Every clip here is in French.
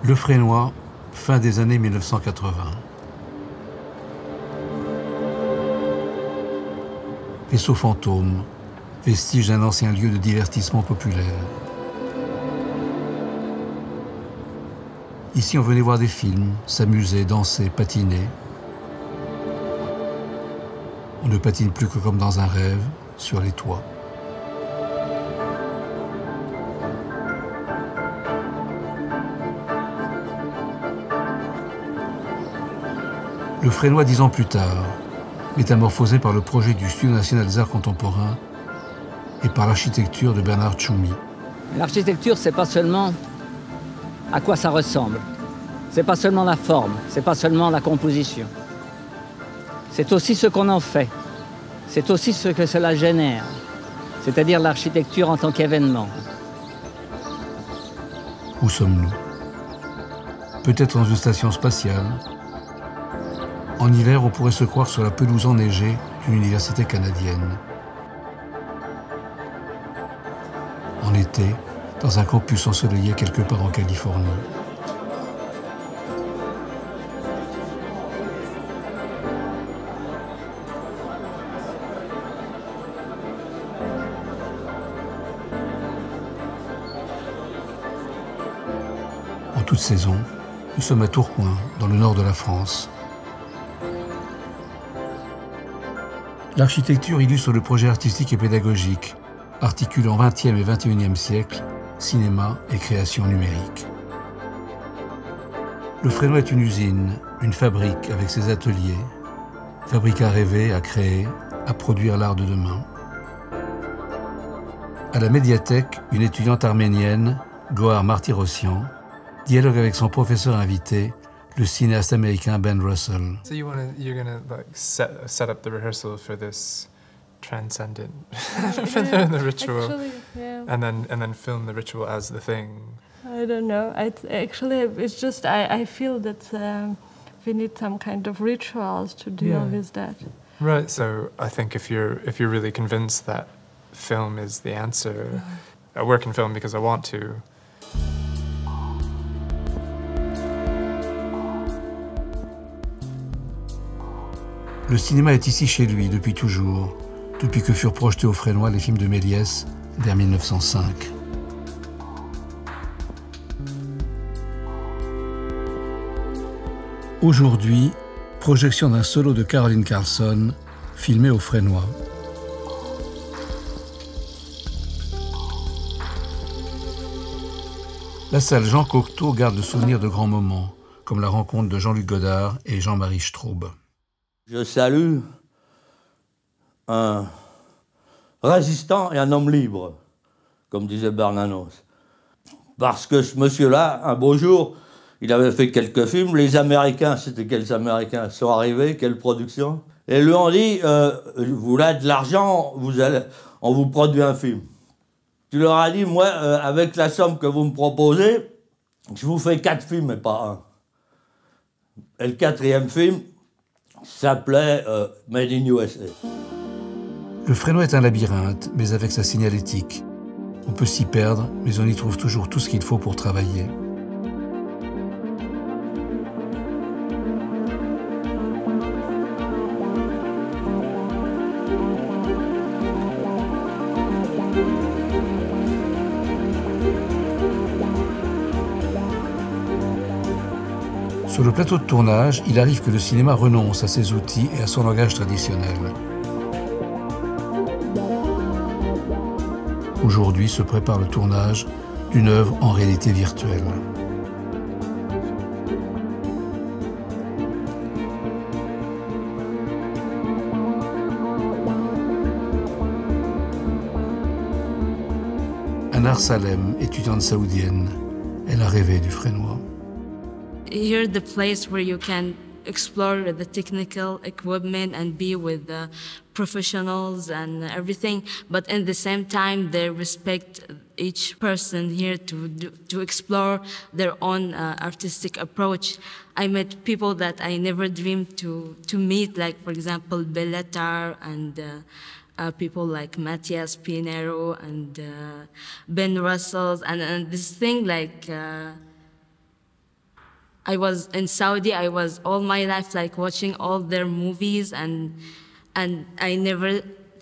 Le Fresnoy, fin des années 1980. Vaisseau fantôme, vestige d'un ancien lieu de divertissement populaire. Ici, on venait voir des films, s'amuser, danser, patiner. On ne patine plus que comme dans un rêve, sur les toits. Le Fresnoy 10 ans plus tard, métamorphosé par le projet du Studio national des arts contemporains et par l'architecture de Bernard Tchoumi. L'architecture, c'est pas seulement à quoi ça ressemble, c'est pas seulement la forme, c'est pas seulement la composition. C'est aussi ce qu'on en fait, c'est aussi ce que cela génère, c'est-à-dire l'architecture en tant qu'événement. Où sommes-nous? Peut-être dans une station spatiale. En hiver, on pourrait se croire sur la pelouse enneigée d'une université canadienne. En été, dans un campus ensoleillé quelque part en Californie. En toute saison, nous sommes à Tourcoing, dans le nord de la France. L'architecture illustre le projet artistique et pédagogique, articulant 20e et 21e siècle, cinéma et création numérique. Le Fresnoy est une usine, une fabrique avec ses ateliers, fabrique à rêver, à créer, à produire l'art de demain. À la médiathèque, une étudiante arménienne, Gohar Martyrossian, dialogue avec son professeur invité, le cinéaste américain Ben Russell. So you're gonna like set up the rehearsal for this transcendent for the ritual, actually, yeah. and then film the ritual as the thing. I don't know. It's just I feel that we need some kind of rituals to deal with that. Right. So I think if you're really convinced that film is the answer, I work in film because I want to. Le cinéma est ici chez lui depuis toujours, depuis que furent projetés au Fresnoy les films de Méliès vers 1905. Aujourd'hui, projection d'un solo de Caroline Carlson, filmé au Fresnoy. La salle Jean Cocteau garde le souvenir de grands moments, comme la rencontre de Jean-Luc Godard et Jean-Marie Straub. Je salue un résistant et un homme libre, comme disait Bernanos. Parce que ce monsieur-là, un beau jour, il avait fait quelques films. Les Américains, c'était quels Américains sont arrivés, quelle production. Et lui ont dit, vous voulez de l'argent, on vous produit un film. Tu leur as dit, moi, avec la somme que vous me proposez, je vous fais 4 films et pas un. Et le 4e film s'appelait Made in USA. Le Fresnoy est un labyrinthe, mais avec sa signalétique. On peut s'y perdre, mais on y trouve toujours tout ce qu'il faut pour travailler. Sur le plateau de tournage, il arrive que le cinéma renonce à ses outils et à son langage traditionnel. Aujourd'hui se prépare le tournage d'une œuvre en réalité virtuelle. Anar Salem, étudiante saoudienne, elle a rêvé du Fresnoy. Here, the place where you can explore the technical equipment and be with the professionals and everything, but at the same time, they respect each person here to explore their own artistic approach. I met people that I never dreamed to meet, like, for example, Bellatar and people like Matthias Pinero and Ben Russell, and this thing like I was in Saudi. I was all my life like watching all their movies, and I never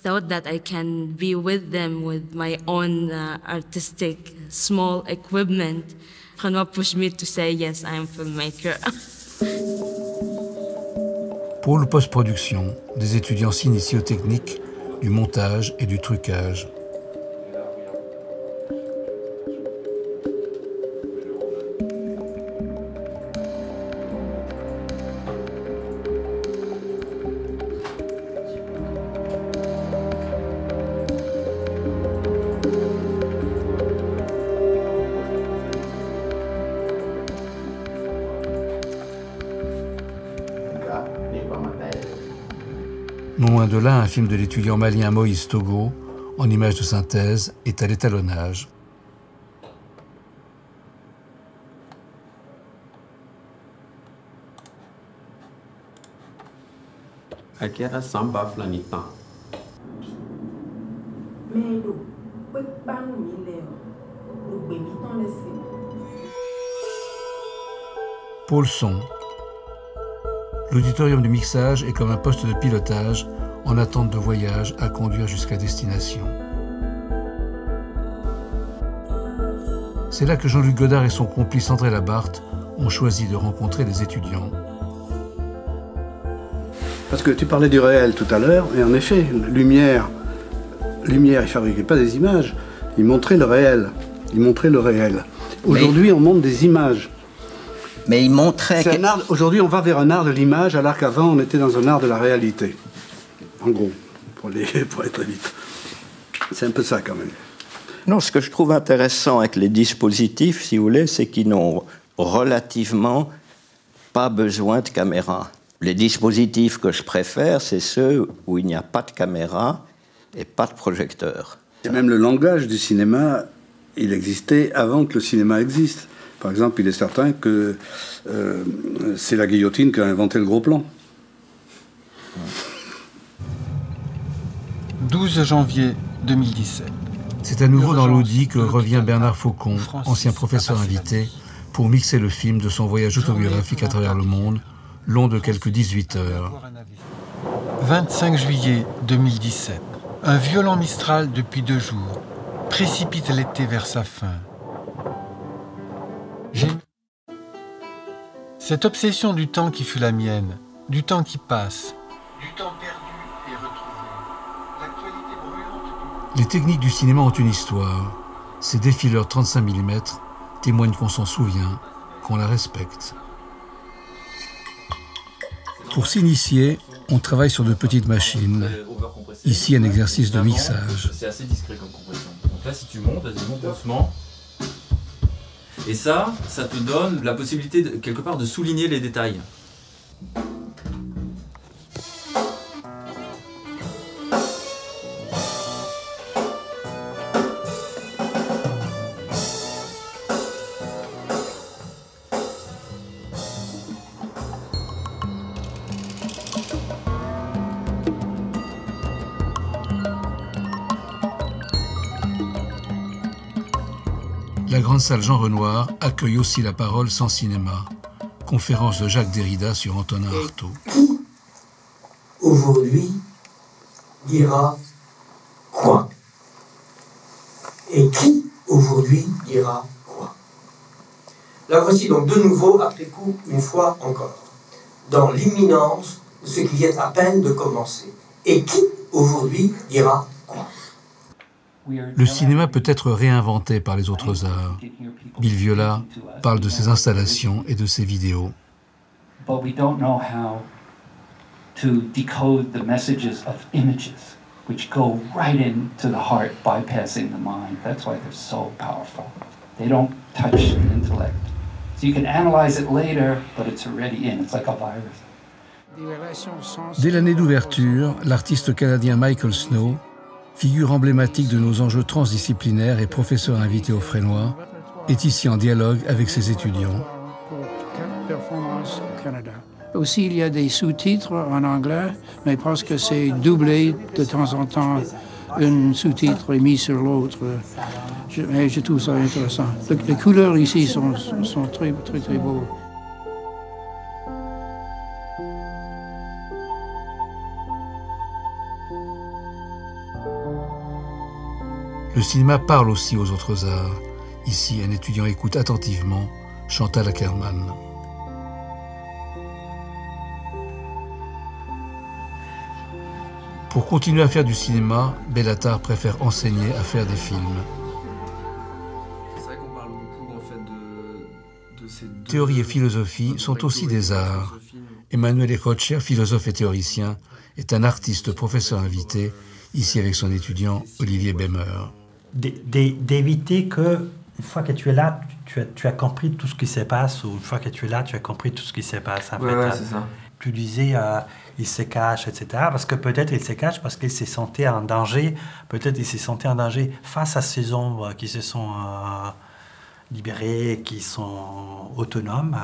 thought that I can be with them with my own artistic small equipment. Renoir pushed me to say yes, I am a filmmaker. Pôle post-production, des étudiants s'initient aux techniques du montage et du trucage. Non loin de là, un film de l'étudiant malien Moïse Togo, en images de synthèse, est à l'étalonnage. Akira Samba Flanitan. Pôle son. L'auditorium du mixage est comme un poste de pilotage en attente de voyage à conduire jusqu'à destination. C'est là que Jean-Luc Godard et son complice André Labarthe ont choisi de rencontrer les étudiants. Parce que tu parlais du réel tout à l'heure, et en effet, Lumière, il ne fabriquait pas des images, il montrait le réel. Aujourd'hui, on montre des images. Mais il montrait... Aujourd'hui, on va vers un art de l'image, alors qu'avant, on était dans un art de la réalité. En gros, pour être vite. C'est un peu ça, quand même. Non, ce que je trouve intéressant avec les dispositifs, si vous voulez, c'est qu'ils n'ont relativement pas besoin de caméra. Les dispositifs que je préfère, c'est ceux où il n'y a pas de caméra et pas de projecteur. Et même le langage du cinéma, il existait avant que le cinéma existe. Par exemple, il est certain que c'est la guillotine qui a inventé le gros plan. 12 janvier 2017. C'est à nouveau dans l'Audi que revient Bernard Faucon, ancien professeur invité, pour mixer le film de son voyage autobiographique à travers le monde, long de quelques 18 heures. 25 juillet 2017. Un violent mistral depuis 2 jours précipite l'été vers sa fin. Cette obsession du temps qui fut la mienne, du temps qui passe, du temps perdu et retrouvé, l'actualité brûlante du... Les techniques du cinéma ont une histoire. Ces défileurs 35 mm témoignent qu'on s'en souvient, qu'on la respecte. Pour s'initier, on travaille sur de petites machines. Ici, un exercice de mixage. C'est assez discret comme compression. Donc là, si tu montes, vas-y, monte doucement. Et ça te donne la possibilité, quelque part, de souligner les détails. La grande salle Jean Renoir accueille aussi la parole sans cinéma. Conférence de Jacques Derrida sur Antonin Artaud. Qui, aujourd'hui, dira quoi? Et qui, aujourd'hui, dira quoi? La voici donc de nouveau, après coup, une fois encore, dans l'imminence de ce qui vient à peine de commencer. Et qui, aujourd'hui, dira quoi? Le cinéma peut être réinventé par les autres arts. Bill Viola parle de ses installations et de ses vidéos. But we don't know how to decode the messages of images, which go right into the heart, bypassing the mind. That's why they're so powerful. They don't touch the intellect. So you can analyze it later, but it's already in. It's like a virus. Dès l'année d'ouverture, l'artiste canadien Michael Snow, figure emblématique de nos enjeux transdisciplinaires et professeur invité au Frénois, est ici en dialogue avec ses étudiants. Aussi, il y a des sous-titres en anglais, mais parce que c'est doublé de temps en temps, un sous-titre est mis sur l'autre. Je trouve ça intéressant. Les couleurs ici sont très, très, très beaux. Le cinéma parle aussi aux autres arts. Ici, un étudiant écoute attentivement Chantal Akerman. Pour continuer à faire du cinéma, Bellatar préfère enseigner à faire des films. C'est vrai qu'on parle beaucoup en fait de ces deux... Théorie et philosophie sont aussi des arts. Emmanuel Ecocher, philosophe et théoricien, est un artiste professeur invité, ici avec son étudiant Olivier Bemmer. D'éviter que, une fois que tu es là, tu as compris tout ce qui se passe, ou une fois que tu es là, tu as compris tout ce qui se passe. En fait, c'est ça. Tu disais, il se cache, etc. Parce que peut-être il se cache parce qu'il se sentait en danger. Peut-être il se sentait en danger face à ces ombres qui se sont libérées, qui sont autonomes.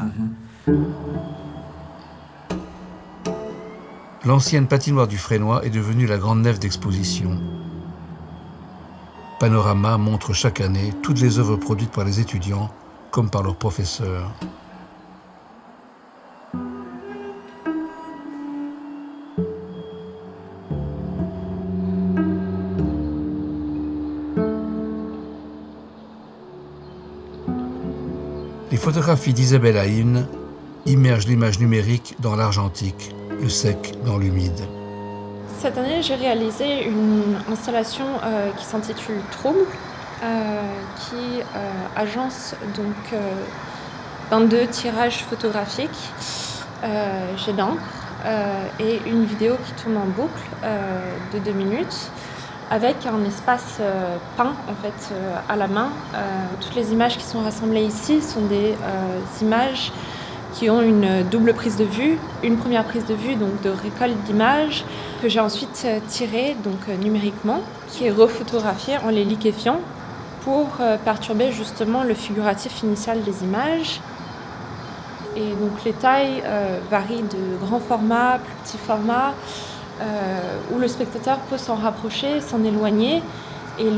L'ancienne patinoire du Fresnoy est devenue la grande nef d'exposition. Panorama montre chaque année toutes les œuvres produites par les étudiants comme par leurs professeurs. Les photographies d'Isabelle Haïn immergent l'image numérique dans l'argentique, le sec dans l'humide. Cette année, j'ai réalisé une installation qui s'intitule Trouble, qui agence donc 22 tirages photographiques jet d'encre et une vidéo qui tourne en boucle de 2 minutes avec un espace peint en fait à la main. Toutes les images qui sont rassemblées ici sont des images qui ont une double prise de vue, une première prise de vue donc de récolte d'images que j'ai ensuite tirée donc numériquement, qui est refotographiée en les liquéfiant pour perturber justement le figuratif initial des images. Et donc les tailles varient de grand format, plus petit format, où le spectateur peut s'en rapprocher, s'en éloigner. Et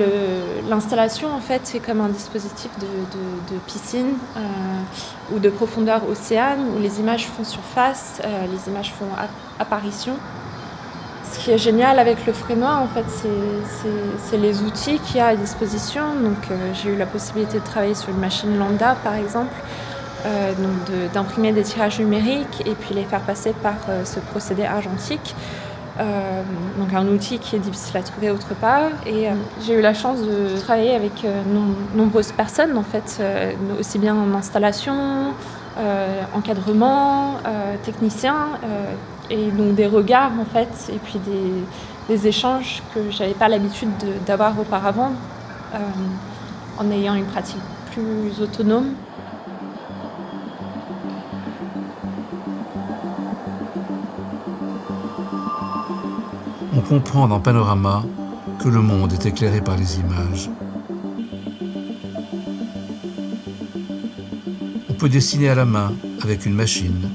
l'installation, en fait, c'est comme un dispositif de piscine ou de profondeur océane, où les images font surface, les images font apparition. Ce qui est génial avec le Fresnoy, en fait, c'est les outils qu'il y a à disposition. Donc, j'ai eu la possibilité de travailler sur une machine lambda, par exemple, d'imprimer des tirages numériques et puis les faire passer par ce procédé argentique. Donc un outil qui est difficile à trouver autre part, et j'ai eu la chance de travailler avec nombreuses personnes en fait, aussi bien en installation, encadrement, technicien, et donc des regards en fait, et puis des échanges que j'avais pas l'habitude d'avoir auparavant, en ayant une pratique plus autonome. On comprend dans Panorama que le monde est éclairé par les images. On peut dessiner à la main avec une machine.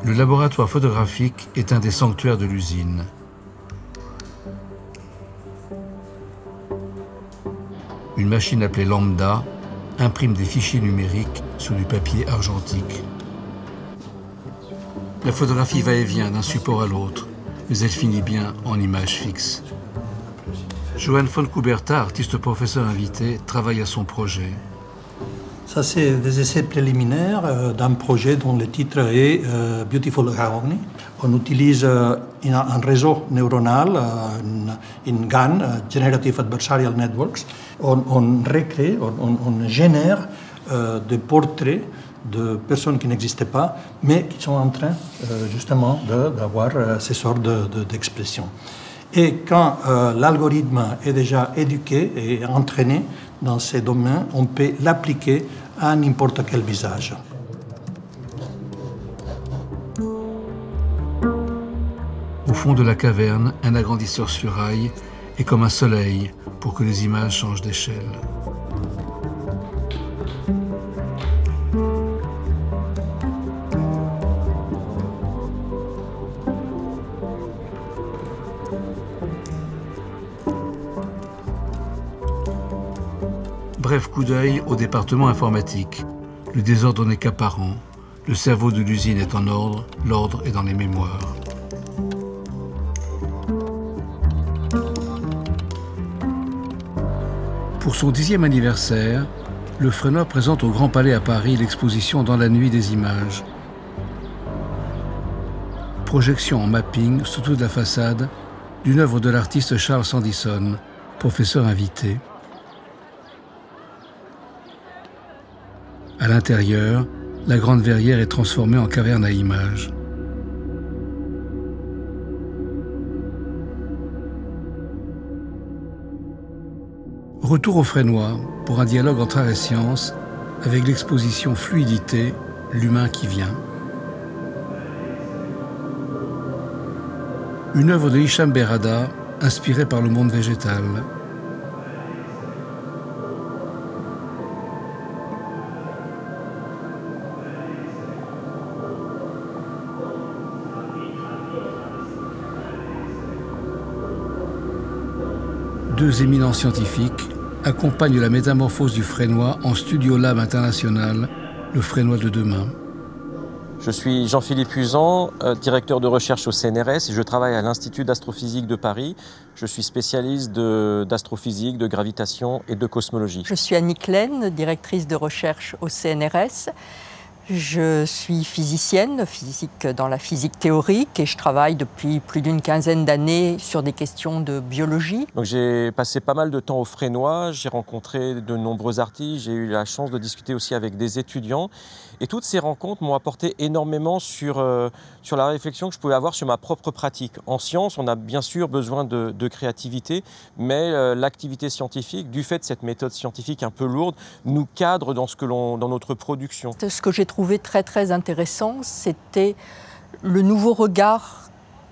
Le laboratoire photographique est un des sanctuaires de l'usine. Une machine appelée Lambda imprime des fichiers numériques sur du papier argentique. La photographie va et vient d'un support à l'autre, mais elle finit bien en image fixe. Johan von Kuberta, artiste professeur invité, travaille à son projet. Ça, c'est des essais préliminaires d'un projet dont le titre est Beautiful Harmony. On utilise un réseau neuronal, une GAN, Generative Adversarial Networks. On recrée, on génère des portraits de personnes qui n'existaient pas, mais qui sont en train justement d'avoir ces sortes d'expressions. Et quand l'algorithme est déjà éduqué et entraîné dans ces domaines, on peut l'appliquer à n'importe quel visage. Au fond de la caverne, un agrandisseur sur rail et comme un soleil pour que les images changent d'échelle. Bref coup d'œil au département informatique. Le désordre n'est qu'apparent. Le cerveau de l'usine est en ordre, l'ordre est dans les mémoires. Pour son 10e anniversaire, le Fresnoy présente au Grand Palais à Paris l'exposition Dans la nuit des images. Projection en mapping sous toute la façade d'une œuvre de l'artiste Charles Sandison, professeur invité. À l'intérieur, la grande verrière est transformée en caverne à images. Retour au Fresnoy pour un dialogue entre art et science avec l'exposition Fluidité, l'humain qui vient. Une œuvre de Hicham Berrada inspirée par le monde végétal. Deux éminents scientifiques accompagnent la métamorphose du Fresnoy en Studio Lab International, le Fresnoy de demain. Je suis Jean-Philippe Usan, directeur de recherche au CNRS et je travaille à l'Institut d'astrophysique de Paris. Je suis spécialiste d'astrophysique, de gravitation et de cosmologie. Je suis Annick Laine, directrice de recherche au CNRS. Je suis physicienne, physique dans la physique théorique et je travaille depuis plus d'une quinzaine d'années sur des questions de biologie. Donc j'ai passé pas mal de temps au Fresnoy, j'ai rencontré de nombreux artistes, j'ai eu la chance de discuter aussi avec des étudiants et toutes ces rencontres m'ont apporté énormément sur la réflexion que je pouvais avoir sur ma propre pratique. En science, on a bien sûr besoin de créativité, mais l'activité scientifique, du fait de cette méthode scientifique un peu lourde, nous cadre dans notre production. Ce que j'ai trouvé très intéressant, c'était le nouveau regard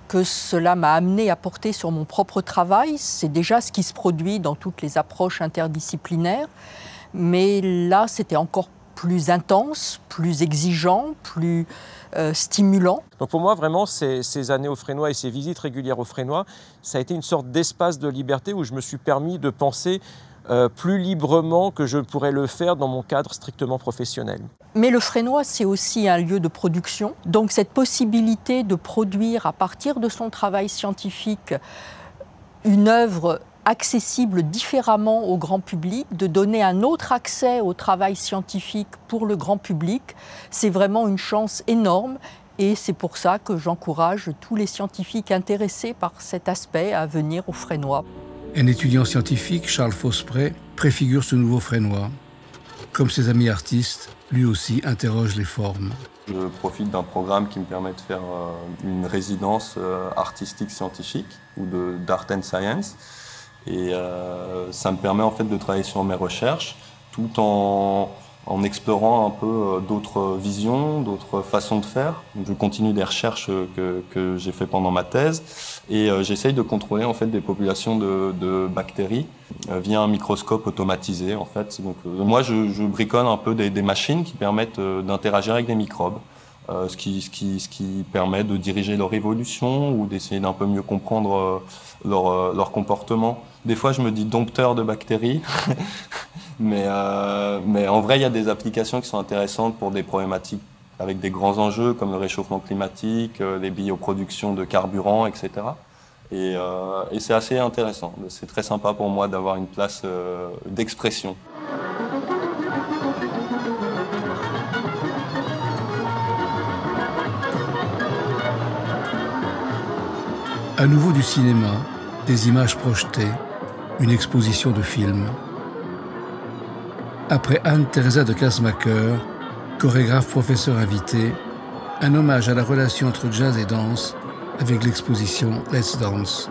que cela m'a amené à porter sur mon propre travail. C'est déjà ce qui se produit dans toutes les approches interdisciplinaires, mais là c'était encore plus intense, plus exigeant, plus stimulant. Donc pour moi vraiment ces années au Fresnoy et ces visites régulières au Fresnoy, ça a été une sorte d'espace de liberté où je me suis permis de penser plus librement que je pourrais le faire dans mon cadre strictement professionnel. Mais le Fresnoy, c'est aussi un lieu de production. Donc cette possibilité de produire à partir de son travail scientifique une œuvre accessible différemment au grand public, de donner un autre accès au travail scientifique pour le grand public, c'est vraiment une chance énorme. Et c'est pour ça que j'encourage tous les scientifiques intéressés par cet aspect à venir au Fresnoy. Un étudiant scientifique, Charles Fosprey, préfigure ce nouveau Fresnoy. Comme ses amis artistes, lui aussi interroge les formes. Je profite d'un programme qui me permet de faire une résidence artistique scientifique ou d'Art and Science. Et ça me permet en fait de travailler sur mes recherches tout en explorant un peu d'autres visions, d'autres façons de faire. Je continue des recherches que j'ai fait pendant ma thèse et j'essaye de contrôler en fait des populations de bactéries via un microscope automatisé en fait. Donc moi je bricole un peu des machines qui permettent d'interagir avec des microbes, ce qui permet de diriger leur évolution ou d'essayer d'un peu mieux comprendre leur comportement. Des fois je me dis dompteur de bactéries. Mais en vrai, il y a des applications qui sont intéressantes pour des problématiques avec des grands enjeux comme le réchauffement climatique, les bioproductions de carburant, etc. Et c'est assez intéressant. C'est très sympa pour moi d'avoir une place d'expression. À nouveau du cinéma, des images projetées, une exposition de films. Après Anne-Theresa de Casmaker, chorégraphe professeur invité, un hommage à la relation entre jazz et danse avec l'exposition Let's Dance.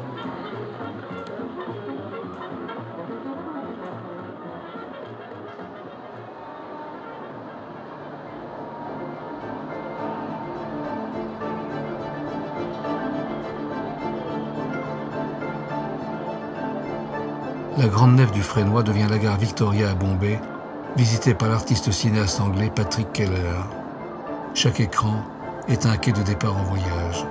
la grande nef du Fresnoy devient la gare Victoria à Bombay, visitée par l'artiste cinéaste anglais Patrick Keller. Chaque écran est un quai de départ en voyage.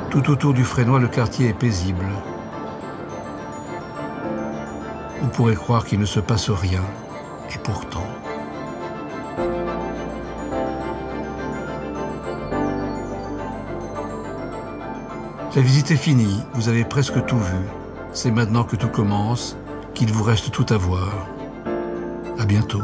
Tout autour du Fresnoy, le quartier est paisible. On pourrait croire qu'il ne se passe rien, et pourtant. La visite est finie, vous avez presque tout vu. C'est maintenant que tout commence, qu'il vous reste tout à voir. À bientôt.